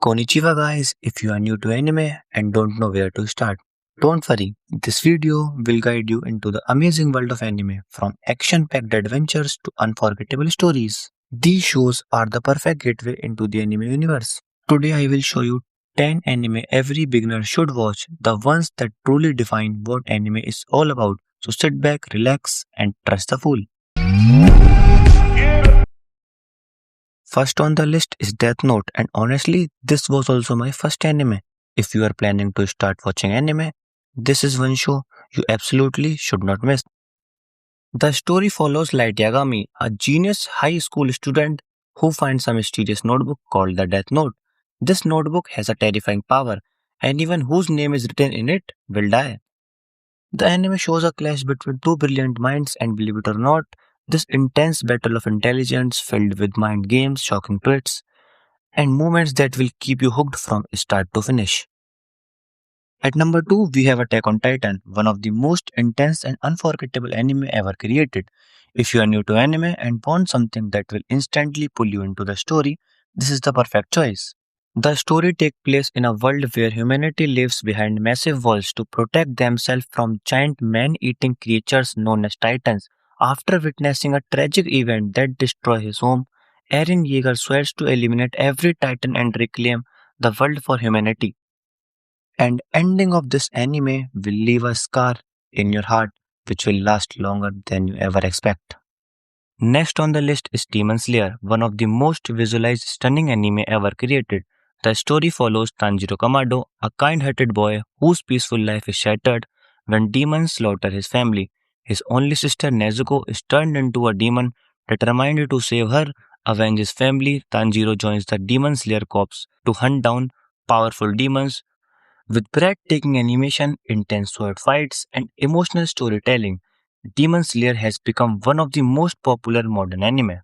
Konnichiwa guys, if you are new to anime and don't know where to start, don't worry, this video will guide you into the amazing world of anime from action-packed adventures to unforgettable stories. These shows are the perfect gateway into the anime universe. Today I will show you 10 anime every beginner should watch, the ones that truly define what anime is all about. So sit back, relax and trust the fool. First on the list is Death Note, and honestly, this was also my first anime. If you are planning to start watching anime, this is one show you absolutely should not miss. The story follows Light Yagami, a genius high school student who finds a mysterious notebook called the Death Note. This notebook has a terrifying power. Anyone whose name is written in it will die. The anime shows a clash between two brilliant minds, and believe it or not, this intense battle of intelligence filled with mind games, shocking twists, and moments that will keep you hooked from start to finish. At number 2, we have Attack on Titan, one of the most intense and unforgettable anime ever created. If you are new to anime and want something that will instantly pull you into the story, this is the perfect choice. The story takes place in a world where humanity lives behind massive walls to protect themselves from giant man-eating creatures known as titans. After witnessing a tragic event that destroys his home, Eren Yeager swears to eliminate every titan and reclaim the world for humanity. And ending of this anime will leave a scar in your heart which will last longer than you ever expect. Next on the list is Demon Slayer, one of the most visualized stunning anime ever created. The story follows Tanjiro Kamado, a kind-hearted boy whose peaceful life is shattered when demons slaughter his family. His only sister Nezuko is turned into a demon. Determined to save her, avenge his family, Tanjiro joins the Demon Slayer Corps to hunt down powerful demons. With breathtaking animation, intense sword fights, and emotional storytelling, Demon Slayer has become one of the most popular modern anime.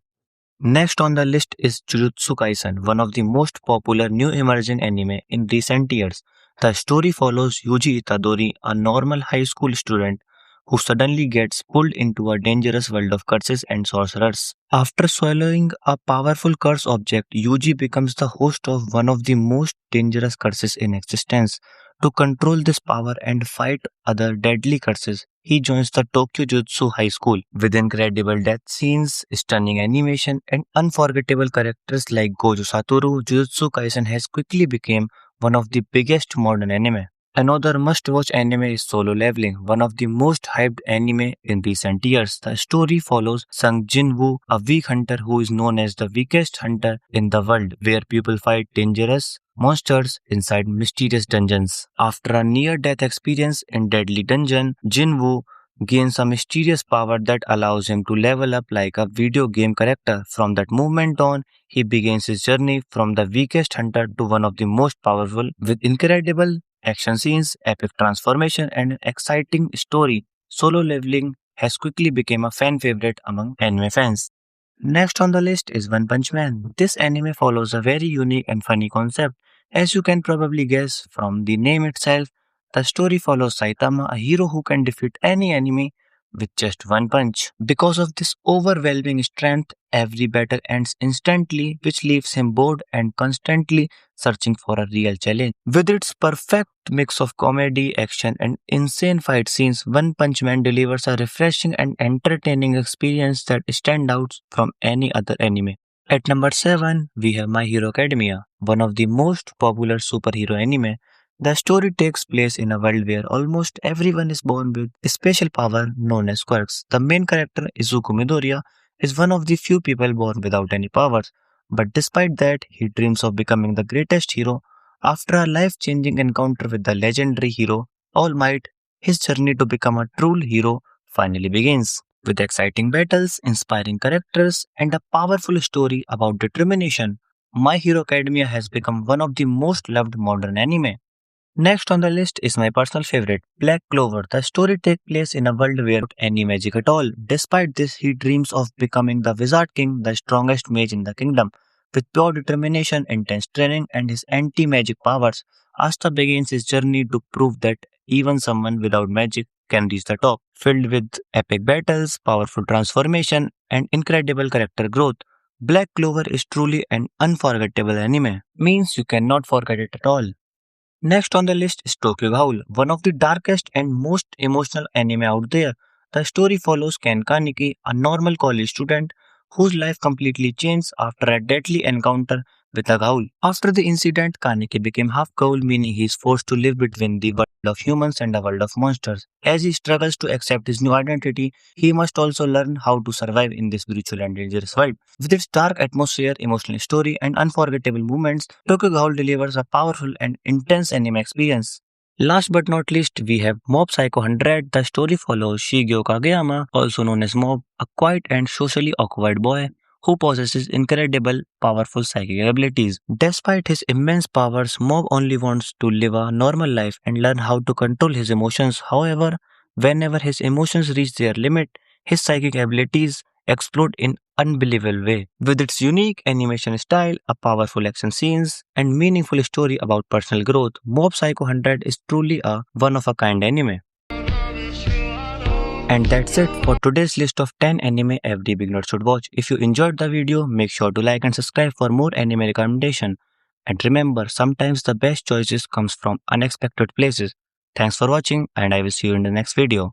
Next on the list is Jujutsu Kaisen, one of the most popular new emerging anime in recent years. The story follows Yuji Itadori, a normal high school student who suddenly gets pulled into a dangerous world of curses and sorcerers. After swallowing a powerful curse object, Yuji becomes the host of one of the most dangerous curses in existence. To control this power and fight other deadly curses, he joins the Tokyo Jutsu High School with incredible death scenes, stunning animation, and unforgettable characters like Gojo Satoru. Jujutsu Kaisen has quickly become one of the biggest modern anime. Another must-watch anime is Solo Leveling, one of the most hyped anime in recent years. The story follows Sung Jin-woo, a weak hunter who is known as the weakest hunter in the world, where people fight dangerous monsters inside mysterious dungeons. After a near-death experience in Deadly Dungeon, Jin-woo gains a mysterious power that allows him to level up like a video game character. From that moment on, he begins his journey from the weakest hunter to one of the most powerful, with incredible action scenes, epic transformation, and an exciting story. Solo Leveling has quickly become a fan favorite among anime fans. Next on the list is One Punch Man. This anime follows a very unique and funny concept. As you can probably guess from the name itself, the story follows Saitama, a hero who can defeat any enemy with just one punch. Because of this overwhelming strength, every battle ends instantly, which leaves him bored and constantly searching for a real challenge. With its perfect mix of comedy, action, and insane fight scenes, One Punch Man delivers a refreshing and entertaining experience that stands out from any other anime. At number 7, we have My Hero Academia, one of the most popular superhero anime. The story takes place in a world where almost everyone is born with a special power known as quirks. The main character, Izuku Midoriya, is one of the few people born without any powers. But despite that, he dreams of becoming the greatest hero. After a life-changing encounter with the legendary hero All Might, his journey to become a true hero finally begins. With exciting battles, inspiring characters, and a powerful story about determination, My Hero Academia has become one of the most loved modern anime. Next on the list is my personal favorite, Black Clover. The story takes place in a world where not any magic at all. Despite this, he dreams of becoming the Wizard King, the strongest mage in the kingdom. With pure determination, intense training, and his anti-magic powers, Asta begins his journey to prove that even someone without magic can reach the top. Filled with epic battles, powerful transformation, and incredible character growth, Black Clover is truly an unforgettable anime, means you cannot forget it at all. Next on the list is Tokyo Ghoul, one of the darkest and most emotional anime out there. The story follows Ken Kaneki, a normal college student whose life completely changed after a deadly encounter with a ghoul. After the incident, Kaneki became half ghoul, meaning he is forced to live between the world of humans and the world of monsters. As he struggles to accept his new identity, he must also learn how to survive in this brutal and dangerous world. With its dark atmosphere, emotional story, and unforgettable moments, Tokyo Ghoul delivers a powerful and intense anime experience. Last but not least, we have Mob Psycho 100. The story follows Shigeo Kageyama, also known as Mob, a quiet and socially awkward boy who possesses incredible, powerful psychic abilities. Despite his immense powers, Mob only wants to live a normal life and learn how to control his emotions. However, whenever his emotions reach their limit, his psychic abilities explode in unbelievable way. With its unique animation style, a powerful action scenes, and meaningful story about personal growth, Mob Psycho 100 is truly a one of a kind anime. And that's it for today's list of 10 anime every beginner should watch. If you enjoyed the video, make sure to like and subscribe for more anime recommendation. And remember, sometimes the best choices comes from unexpected places. Thanks for watching and I will see you in the next video.